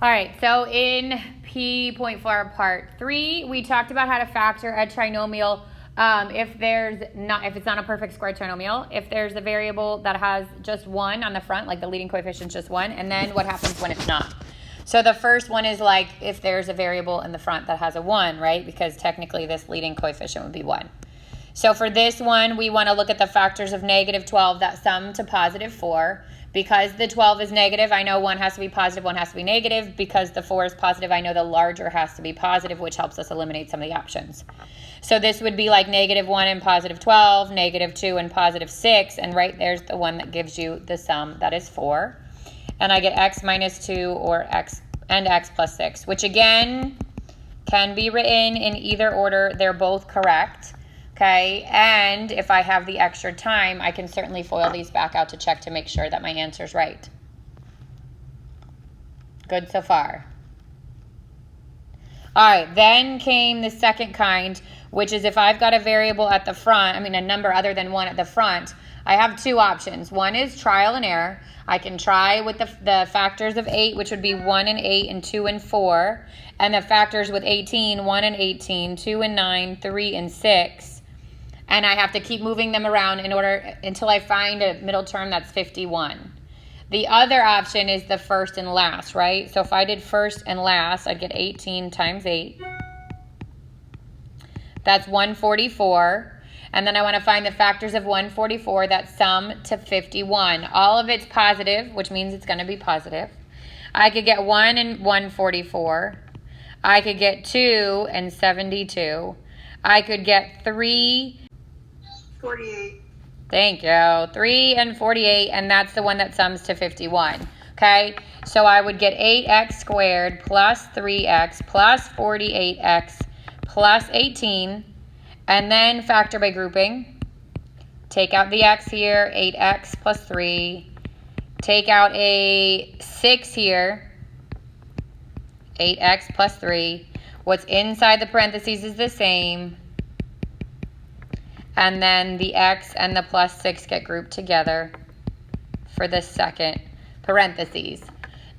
All right, so in P.4 part 3, we talked about how to factor a trinomial if it's not a perfect square trinomial, if there's a variable that has just 1 on the front, like the leading coefficient is just 1, and then what happens when it's not. So the first one is like if there's a variable in the front that has a 1, right? Because technically this leading coefficient would be 1. So for this one, we want to look at the factors of negative 12 that sum to positive 4. Because the 12 is negative, I know one has to be positive, one has to be negative. Because the 4 is positive, I know the larger has to be positive, which helps us eliminate some of the options. So this would be like negative 1 and positive 12, negative 2 and positive 6, and right there's the one that gives you the sum that is 4. And I get x minus 2 or x plus 6, which again can be written in either order. They're both correct. Okay, and if I have the extra time, I can certainly FOIL these back out to check to make sure that my answer's right. Good so far. All right, then came the second kind, which is if I've got a variable at the front, a number other than 1 at the front, I have 2 options. One is trial and error. I can try with the factors of 8, which would be 1 and 8 and 2 and 4, and the factors with 18, 1 and 18, 2 and 9, 3 and 6. And I have to keep moving them around until I find a middle term that's 51. The other option is the first and last, right? So if I did first and last, I'd get 18 times 8. That's 144. And then I want to find the factors of 144 that sum to 51. All of it's positive, which means it's going to be positive. I could get 1 and 144. I could get 2 and 72. I could get 3... 48. Thank you. 3 and 48, and that's the one that sums to 51. Okay, so I would get 8x squared plus 3x plus 48x plus 18, and then factor by grouping. Take out the x here, 8x plus 3. Take out a 6 here, 8x plus 3. What's inside the parentheses is the same. And then the x and the plus 6 get grouped together for the second parentheses.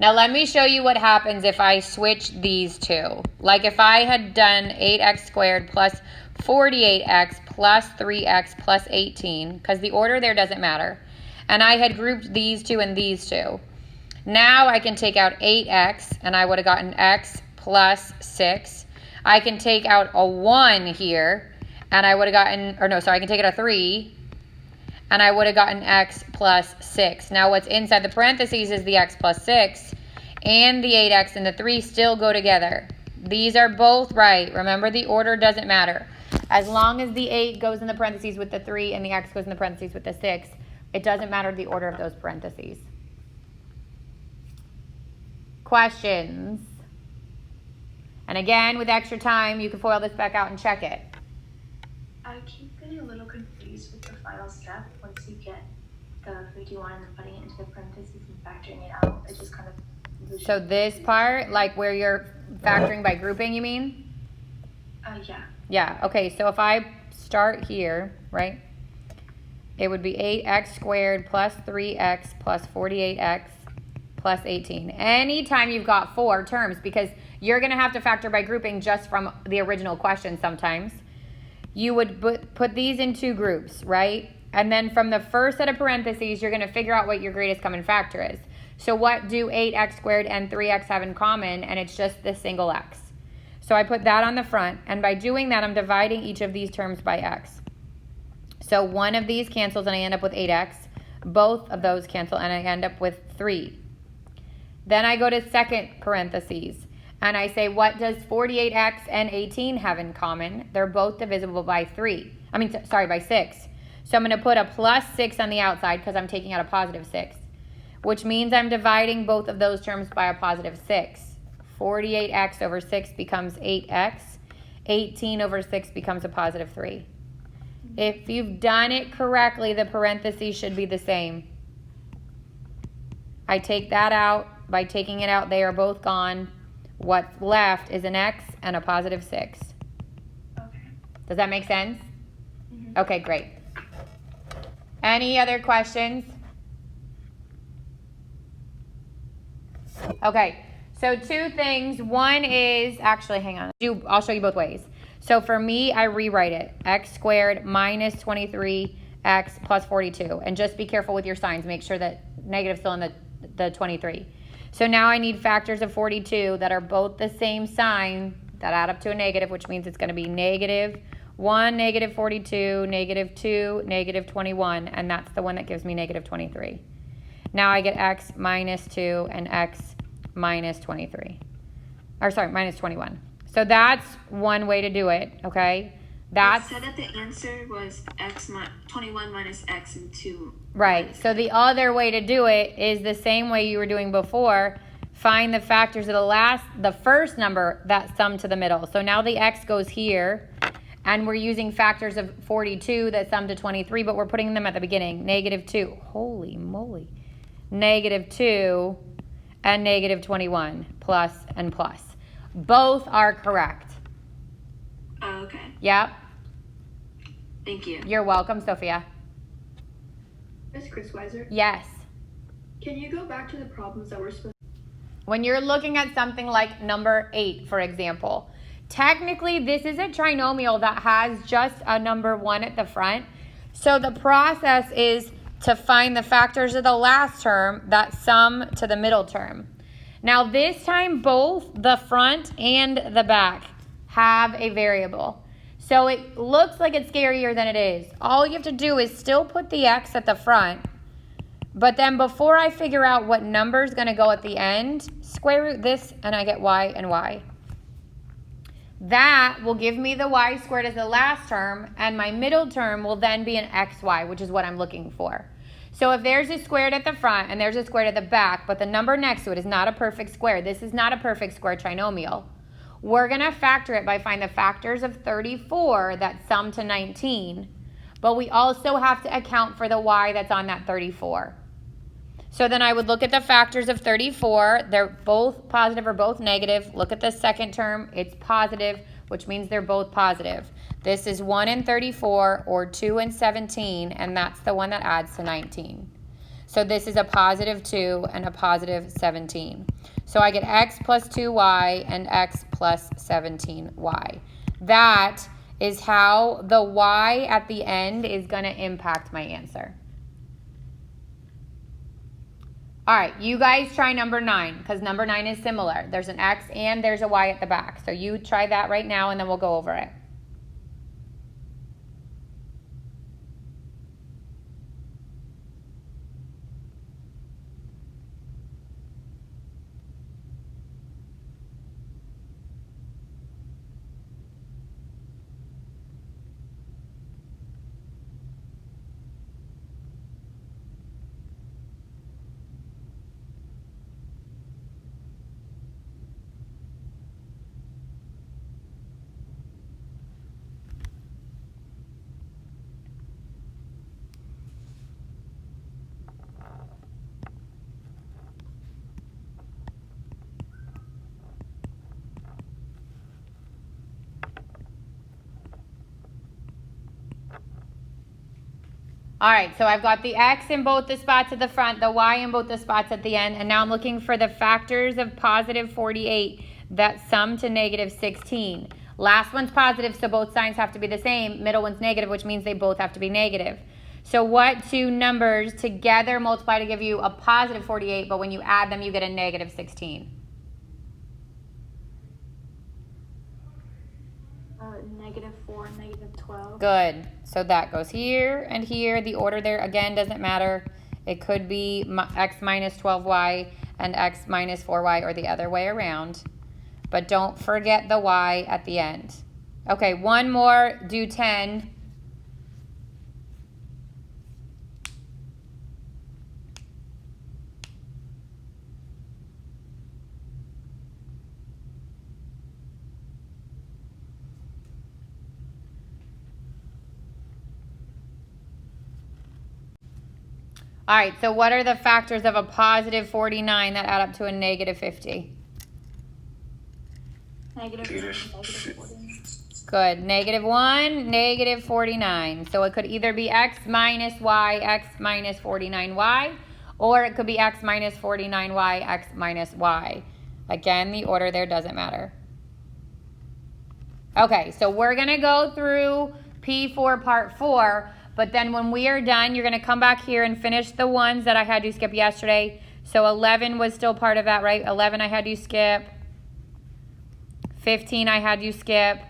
Now let me show you what happens if I switch these two. Like if I had done 8x squared plus 48x plus 3x plus 18, because the order there doesn't matter, and I had grouped these two and these two. Now I can take out 8x, and I would have gotten x plus 6. I can take out a 1 here, and I would have gotten, I can take out a 3, and I would have gotten x plus 6. Now what's inside the parentheses is the x plus 6, and the 8x and the 3 still go together. These are both right. Remember, the order doesn't matter. As long as the 8 goes in the parentheses with the 3 and the x goes in the parentheses with the 6, it doesn't matter the order of those parentheses. Questions? And again, with extra time, you can FOIL this back out and check it. I keep getting a little confused with the final step. Once you get the 51 and then putting it into the parentheses and factoring it out, it just kind of... So this part, like where you're factoring by grouping, you mean? Yeah. Yeah, okay, so if I start here, right, it would be 8x squared plus 3x plus 48x plus 18. Anytime you've got 4 terms, because you're going to have to factor by grouping just from the original question sometimes, you would put these in 2 groups, right? And then from the first set of parentheses, you're going to figure out what your greatest common factor is. So what do 8x squared and 3x have in common? And it's just the single x. So I put that on the front, and by doing that, I'm dividing each of these terms by x. So one of these cancels, and I end up with 8x. Both of those cancel, and I end up with 3. Then I go to second parentheses, and I say, what does 48x and 18 have in common? They're both divisible by 6. So I'm going to put a plus 6 on the outside because I'm taking out a positive 6, which means I'm dividing both of those terms by a positive 6. 48x over 6 becomes 8x. 18 over 6 becomes a positive 3. If you've done it correctly, the parentheses should be the same. I take that out. By taking it out, they are both gone. What's left is an x and a positive 6. Okay. Does that make sense? Mm-hmm. Okay, great. Any other questions? Okay, So two things. One is, actually, hang on. I'll show you both ways. So for me, I rewrite it. X squared minus 23x plus 42. And just be careful with your signs. Make sure that negative's still in the 23. So now I need factors of 42 that are both the same sign that add up to a negative, which means it's going to be negative 1, negative 42, negative 2, negative 21. And that's the one that gives me negative 23. Now I get x minus 2 and x minus 23. Or sorry, minus 21. So that's one way to do it, okay? It said that the answer was 21 minus x and 2. Right. So the other way to do it is the same way you were doing before. Find the factors of the first number that sum to the middle. So now the x goes here, and we're using factors of 42 that sum to 23, but we're putting them at the beginning. Negative 2. Holy moly. Negative 2 and negative 21, plus and plus. Both are correct. Oh, okay. Yep. Thank you. You're welcome, Sophia. Miss Chris Weiser, Yes. can you go back to the problems that we're supposed When you're looking at something like number 8, for example, technically this is a trinomial that has just a number 1 at the front. So the process is to find the factors of the last term that sum to the middle term. Now this time both the front and the back have a variable. So it looks like it's scarier than it is. All you have to do is still put the x at the front, but then before I figure out what number is going to go at the end, square root this and I get y and y. That will give me the y squared as the last term, and my middle term will then be an xy, which is what I'm looking for. So if there's a squared at the front and there's a squared at the back, but the number next to it is not a perfect square, this is not a perfect square trinomial, we're going to factor it by finding the factors of 34 that sum to 19, but we also have to account for the y that's on that 34. So then I would look at the factors of 34. They're both positive or both negative. Look at the second term. It's positive, which means they're both positive. This is 1 and 34 or 2 and 17, and that's the one that adds to 19. So this is a positive 2 and a positive 17. So I get x plus 2y and x plus 17y. That is how the y at the end is going to impact my answer. All right, you guys try number 9 because number 9 is similar. There's an x and there's a y at the back. So you try that right now and then we'll go over it. All right, so I've got the x in both the spots at the front, the y in both the spots at the end, and now I'm looking for the factors of positive 48 that sum to negative 16. Last one's positive, so both signs have to be the same. Middle one's negative, which means they both have to be negative. So what two numbers together multiply to give you a positive 48, but when you add them, you get a negative 16? Negative 4 and negative 12. Good. So that goes here and here. The order there, again, doesn't matter. It could be x minus 12y and x minus 4y or the other way around. But don't forget the y at the end. Okay, one more. Do 10. All right, so what are the factors of a positive 49 that add up to a negative 50? Negative 40. Good. Negative 1, negative 49. So it could either be x minus y, x minus 49y, or it could be x minus 49y, x minus y. Again, the order there doesn't matter. Okay, so we're going to go through P4 part 4, but then when we are done, you're going to come back here and finish the ones that I had you skip yesterday. So 11 was still part of that, right? 11 I had you skip. 15 I had you skip.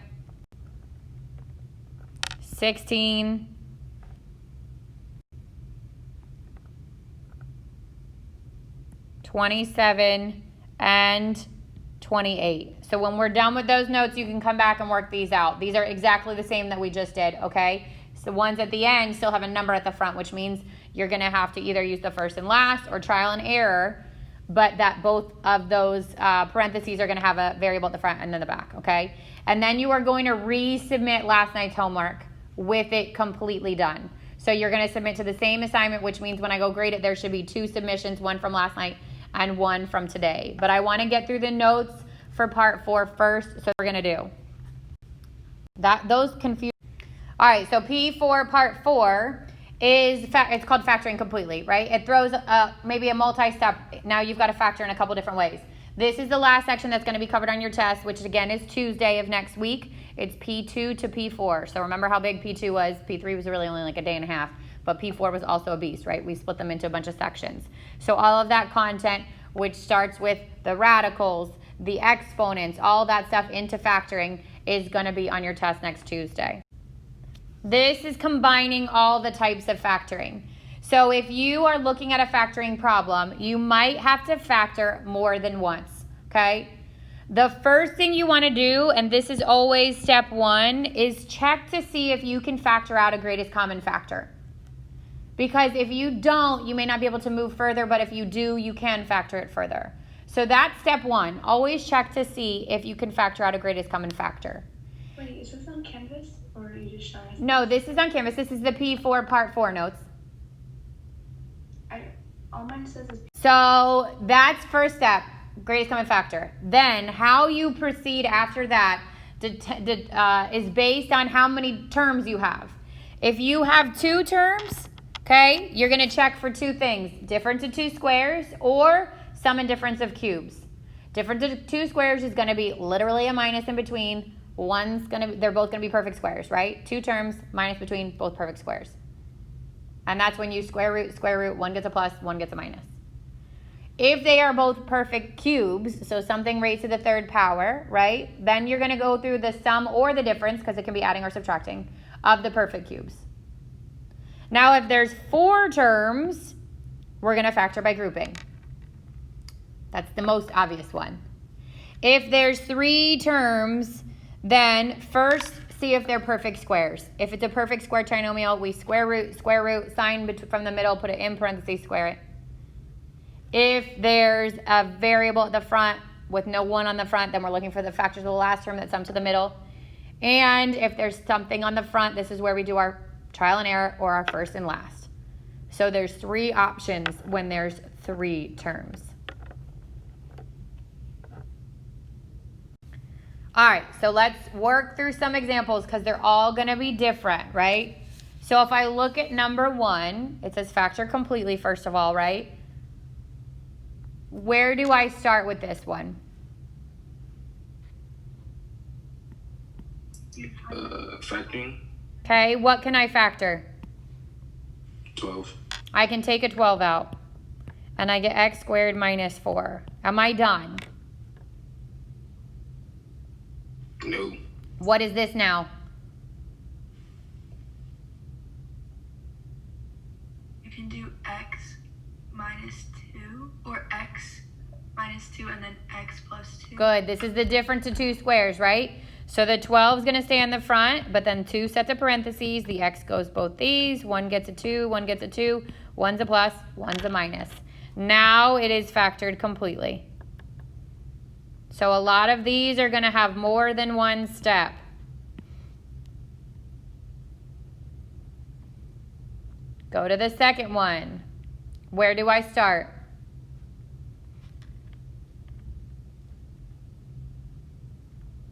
16. 27 and 28. So when we're done with those notes, you can come back and work these out. These are exactly the same that we just did, okay? So the ones at the end still have a number at the front, which means you're going to have to either use the first and last or trial and error, but that both of those parentheses are going to have a variable at the front and then the back, okay? And then you are going to resubmit last night's homework with it completely done. So you're going to submit to the same assignment, which means when I go grade it, there should be 2 submissions, one from last night and one from today. But I want to get through the notes for part 4 first, so we're going to do that. Those confuse. All right, so P4 part 4 is it's called factoring completely, right? It throws maybe a multi-step. Now you've got to factor in a couple different ways. This is the last section that's going to be covered on your test, which again is Tuesday of next week. It's P2 to P4. So remember how big P2 was. P3 was really only like a day and a half, but P4 was also a beast, right? We split them into a bunch of sections. So all of that content, which starts with the radicals, the exponents, all that stuff into factoring, is going to be on your test next Tuesday. This is combining all the types of factoring. So if you are looking at a factoring problem, you might have to factor more than once, okay? The first thing you want to do, and this is always step 1, is check to see if you can factor out a greatest common factor. Because if you don't, you may not be able to move further, but if you do, you can factor it further. So that's step 1. Always check to see if you can factor out a greatest common factor. Wait, is this on Canvas or are you just showing us? No, this is on Canvas. This is the P4 part 4 notes. All mine says is. So that's first step, greatest common factor. Then how you proceed after that is based on how many terms you have. If you have 2 terms, okay, you're going to check for 2 things. Difference of 2 squares or sum and difference of cubes. Difference of 2 squares is going to be literally a minus in between. They're both going to be perfect squares, right? 2 terms, minus between, both perfect squares. And that's when you square root, one gets a plus, one gets a minus. If they are both perfect cubes, so something raised to the 3rd power, right? Then you're going to go through the sum or the difference, because it can be adding or subtracting, of the perfect cubes. Now, if there's 4 terms, we're going to factor by grouping. That's the most obvious one. If there's 3 terms, then first see if they're perfect squares. If it's a perfect square trinomial, we square root, sign from the middle, put it in parentheses, square it. If there's a variable at the front with no 1 on the front, then we're looking for the factors of the last term that sum to the middle. And if there's something on the front, this is where we do our trial and error or our first and last. So there's 3 options when there's 3 terms. All right, so let's work through some examples because they're all going to be different, right? So if I look at number 1, it says factor completely, first of all, right? Where do I start with this one? Factoring. Okay, what can I factor? 12. I can take a 12 out, and I get x squared minus 4. Am I done? No. What is this now? You can do x minus 2 or x minus 2 and then x plus 2. Good. This is the difference of 2 squares, right? So the 12 is going to stay in the front, but then 2 sets of parentheses. The x goes both these. 1 gets a 2, 1 gets a 2. 1's a plus, 1's a minus. Now it is factored completely. So a lot of these are going to have more than one step. Go to the second one. Where do I start?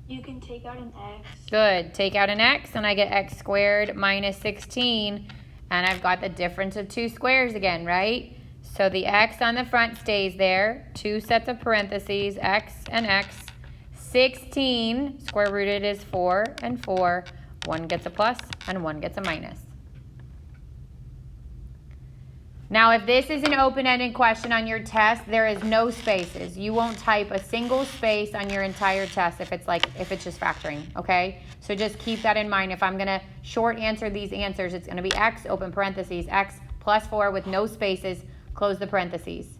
You can take out an x. Good. Take out an x, and I get x squared minus 16. And I've got the difference of 2 squares again, right? So the x on the front stays there. 2 sets of parentheses, x and x. 16, square rooted is 4 and 4. 1 gets a plus and 1 gets a minus. Now, if this is an open-ended question on your test, there is no spaces. You won't type a single space on your entire test if it's just factoring, okay? So just keep that in mind. If I'm going to short answer these answers, it's going to be x, open parentheses, x plus 4 with no spaces, close the parentheses.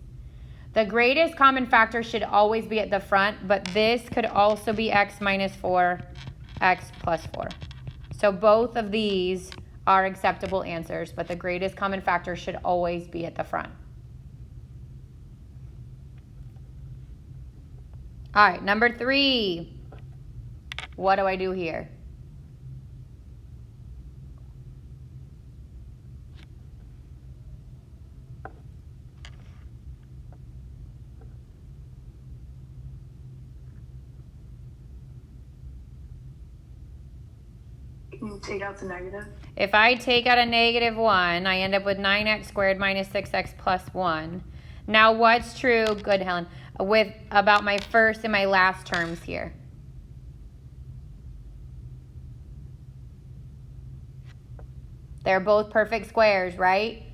The greatest common factor should always be at the front, but this could also be x minus 4, x plus 4. So both of these are acceptable answers, but the greatest common factor should always be at the front. All right, number 3. What do I do here? You take out the negative. If I take out a negative 1, I end up with 9x squared minus 6x plus 1. Now what's true, good Helen, about my first and my last terms here? They're both perfect squares, right?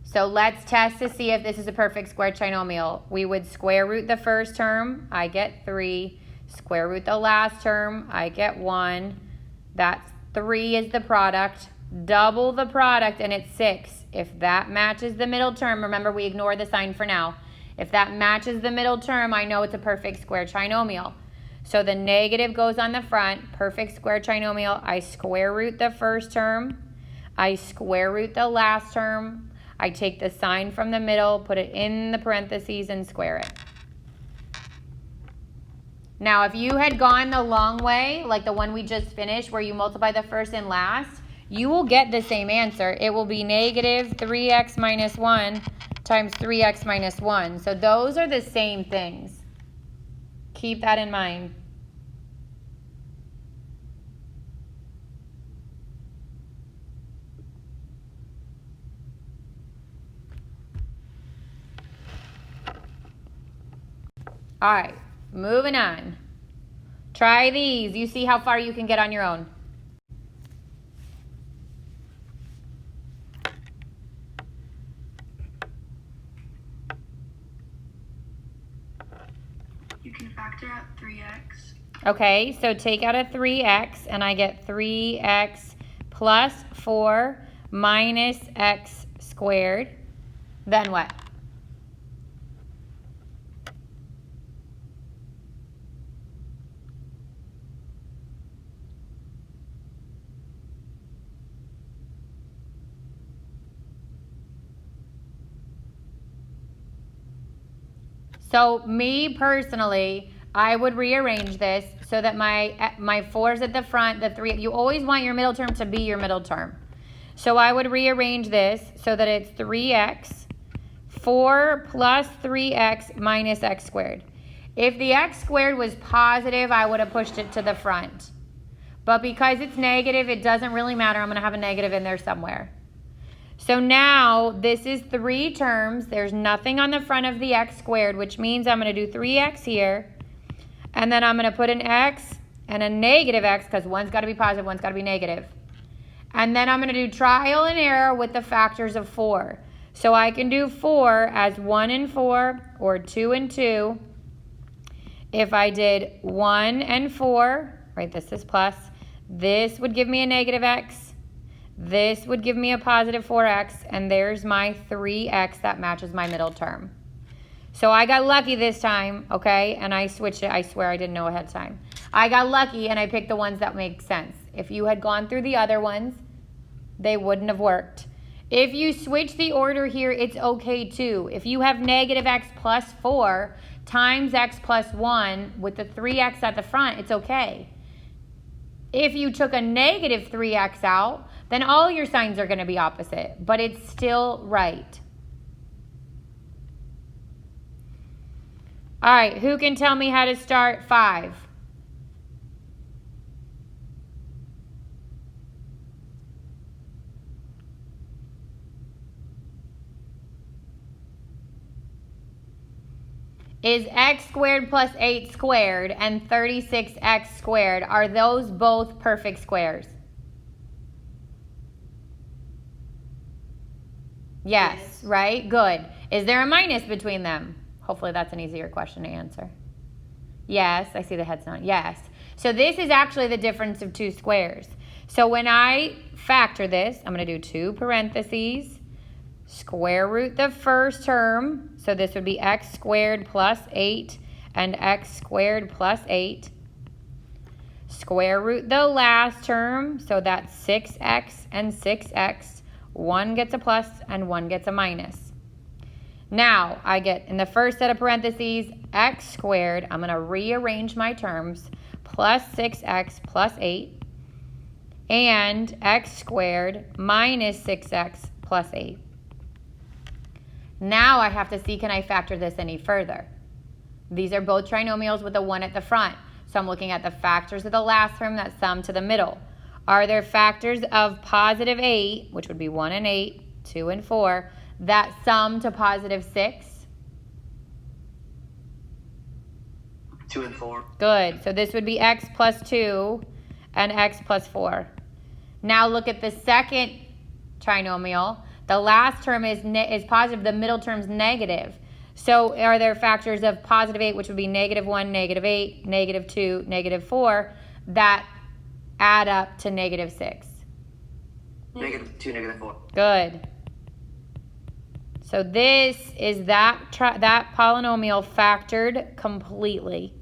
So let's test to see if this is a perfect square trinomial. We would square root the first term, I get 3. Square root the last term, I get 1. That's 3 is the product. Double the product and it's 6. If that matches the middle term, remember we ignore the sign for now. If that matches the middle term, I know it's a perfect square trinomial. So the negative goes on the front, perfect square trinomial. I square root the first term. I square root the last term. I take the sign from the middle, put it in the parentheses, and square it. Now, if you had gone the long way, like the one we just finished, where you multiply the first and last, you will get the same answer. It will be negative 3x minus 1 times 3x minus 1. So those are the same things. Keep that in mind. All right, moving on. Try these. You see how far you can get on your own. You can factor out 3x. Okay, so take out a 3x, and I get 3x plus 4 minus x squared. Then what? So me personally, I would rearrange this so that my 4 is at the front, the 3, you always want your middle term to be your middle term. So I would rearrange this so that it's 3x, 4 plus 3x minus x squared. If the x squared was positive, I would have pushed it to the front. But because it's negative, it doesn't really matter. I'm going to have a negative in there somewhere. So now this is 3 terms. There's nothing on the front of the x squared, which means I'm going to do 3x here. And then I'm going to put an x and a negative x because one's got to be positive, one's got to be negative. And then I'm going to do trial and error with the factors of 4. So I can do 4 as 1 and 4 or 2 and 2. If I did 1 and 4, right, this is plus, this would give me a negative x. This would give me a positive 4x, and there's my 3x that matches my middle term. So I got lucky this time, okay, and I switched it. I swear I didn't know ahead of time. I got lucky, and I picked the ones that make sense. If you had gone through the other ones, they wouldn't have worked. If you switch the order here, it's okay too. If you have negative x plus 4 times x plus 1 with the 3x at the front, it's okay. If you took a negative 3x out, then all your signs are going to be opposite, but it's still right. All right, who can tell me how to start 5? is x squared plus 8 squared and 36x squared, are those both perfect squares? Yes, right? Good. Is there a minus between them? Hopefully that's an easier question to answer. Yes, I see the head's not. Yes. So this is actually the difference of two squares. So when I factor this, I'm going to do 2 parentheses, square root the first term. So this would be x squared plus 8 and x squared plus 8. Square root the last term. So that's 6x and 6x. One gets a plus and one gets a minus. Now I get in the first set of parentheses x squared. I'm going to rearrange my terms. Plus 6x plus 8. And x squared minus 6x plus 8. Now I have to see, can I factor this any further? These are both trinomials with a 1 at the front. So I'm looking at the factors of the last term that sum to the middle. Are there factors of positive 8, which would be 1 and 8, 2 and 4, that sum to positive 6? 2 and 4. Good. So this would be x plus 2 and x plus 4. Now look at the second trinomial. The last term is positive. The middle term's negative. So are there factors of positive 8, which would be negative 1, negative 8, negative 2, negative 4, that add up to negative 6? Negative 2, negative 4. Good. So this is that polynomial factored completely.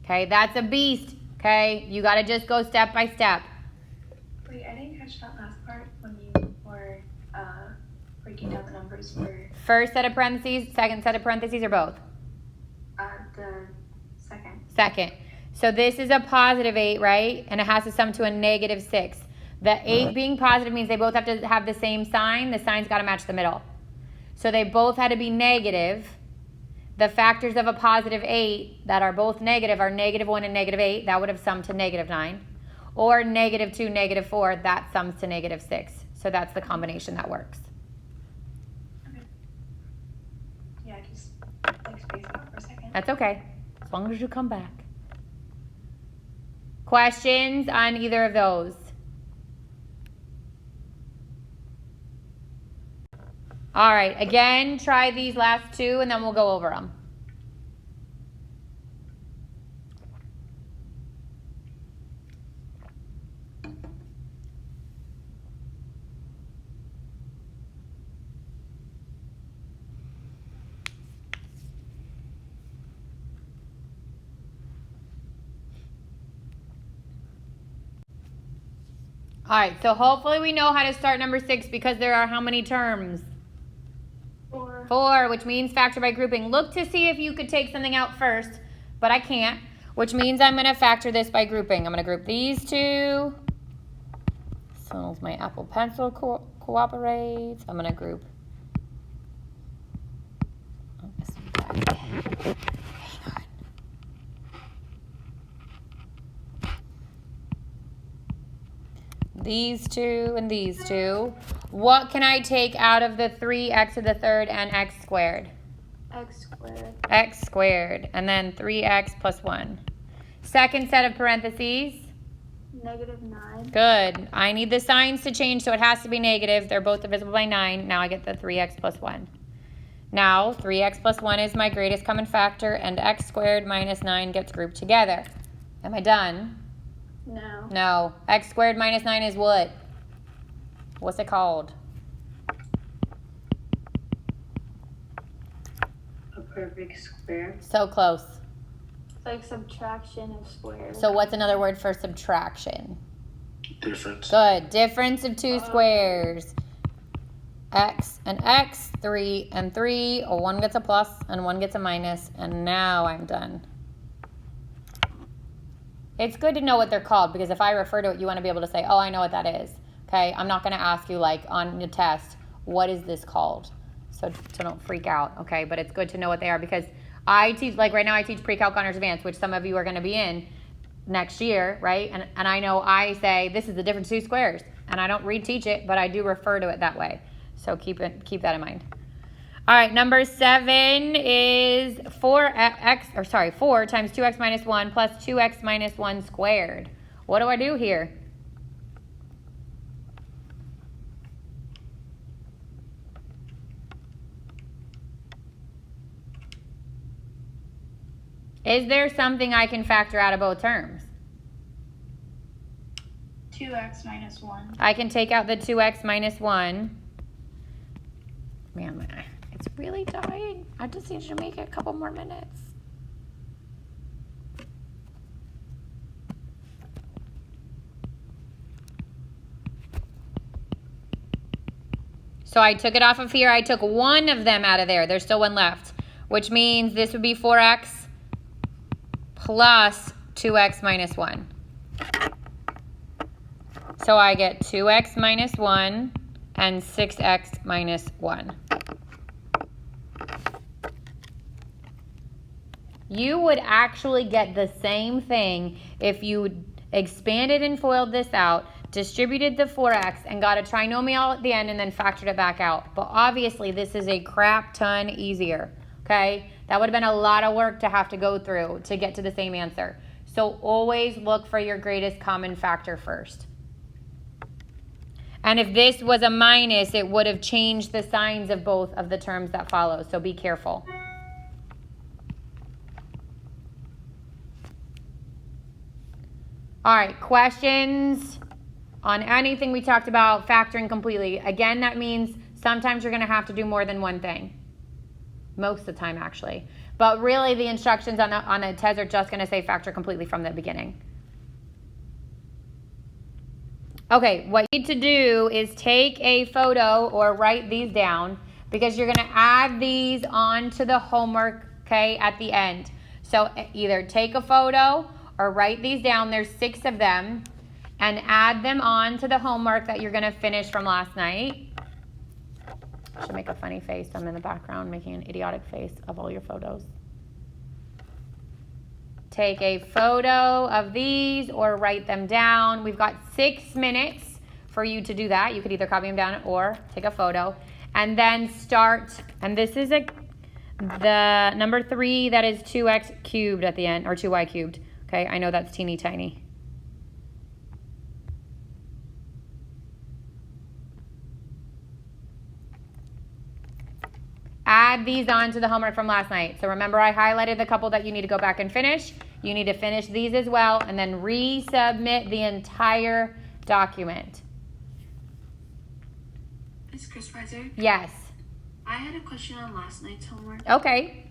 Okay, that's a beast. Okay, you got to just go step by step. Wait, I didn't catch that last part when you were breaking down the numbers for First set of parentheses, second set of parentheses, or both? the second. Second. So this is a positive 8, right? And it has to sum to a negative 6. The 8 being positive means they both have to have the same sign. The sign's got to match the middle. So they both had to be negative. The factors of a positive 8 that are both negative are negative 1 and negative 8. That would have summed to negative 9. Or negative 2, negative 4. That sums to negative 6. So that's the combination that works. Okay. Yeah, I just spaced out for a second. That's okay, as long as you come back. Questions on either of those? All right, again, try these last two and then we'll go over them. All right, so hopefully we know how to start number 6 because there are how many terms? 4. 4, which means factor by grouping. Look to see if you could take something out first, but I can't, which means I'm going to factor this by grouping. I'm going to group these two. As long as my Apple Pencil cooperates, I'm going to group. Oh, this one's back. Hang on. These two and these two. What can I take out of the 3x to the third and x squared? X squared. X squared. And then 3x plus 1. Second set of parentheses. Negative 9. Good. I need the signs to change, so it has to be negative. They're both divisible by 9. Now I get the 3x plus 1. Now 3x plus 1 is my greatest common factor, and x squared minus 9 gets grouped together. Am I done? No. No. X squared minus 9 is what? What's it called? A perfect square. So close. It's like subtraction of squares. So what's another word for subtraction? Difference. Good. Difference of two squares. X and X, 3 and 3. One gets a plus and one gets a minus. And now I'm done. It's good to know what they're called because if I refer to it, you want to be able to say, oh, I know what that is. Okay? I'm not going to ask you, like, on the test, what is this called? So don't freak out, okay? But it's good to know what they are because I teach, like right now I teach Pre-Calc Honors Advanced, which some of you are going to be in next year, right? And I know I say, this is the difference of two squares. And I don't reteach it, but I do refer to it that way. So keep that in mind. All right, number 7 is 4 times 2x minus 1 plus 2x minus 1 squared. What do I do here? Is there something I can factor out of both terms? 2x minus 1. I can take out the 2x minus 1. Man, it's really dying. I just need you to make it a couple more minutes. So I took it off of here. I took one of them out of there. There's still one left, which means this would be 4x plus 2x minus 1. So I get 2x minus 1 and 6x minus 1. You would actually get the same thing if you expanded and FOILed this out, distributed the 4x, and got a trinomial at the end and then factored it back out. But obviously, this is a crap ton easier, okay? That would have been a lot of work to have to go through to get to the same answer. So always look for your greatest common factor first. And if this was a minus, it would have changed the signs of both of the terms that follow. So be careful. All right, questions on anything we talked about factoring completely. Again, that means sometimes you're going to have to do more than one thing. Most of the time, actually. But really, the instructions on the test are just going to say factor completely from the beginning. Okay, what you need to do is take a photo or write these down because you're going to add these onto the homework, okay, at the end. So either take a photo or write these down. There's 6 of them. And add them on to the homework that you're going to finish from last night. I should make a funny face. I'm in the background making an idiotic face of all your photos. Take a photo of these or write them down. We've got 6 minutes for you to do that. You could either copy them down or take a photo. And then start, and this is the number 3, that is 2x cubed at the end, or 2y cubed. Okay, I know that's teeny tiny. Add these on to the homework from last night. So remember, I highlighted the couple that you need to go back and finish. You need to finish these as well and then resubmit the entire document. Is Chris Pfizer? Yes. I had a question on last night's homework. Okay.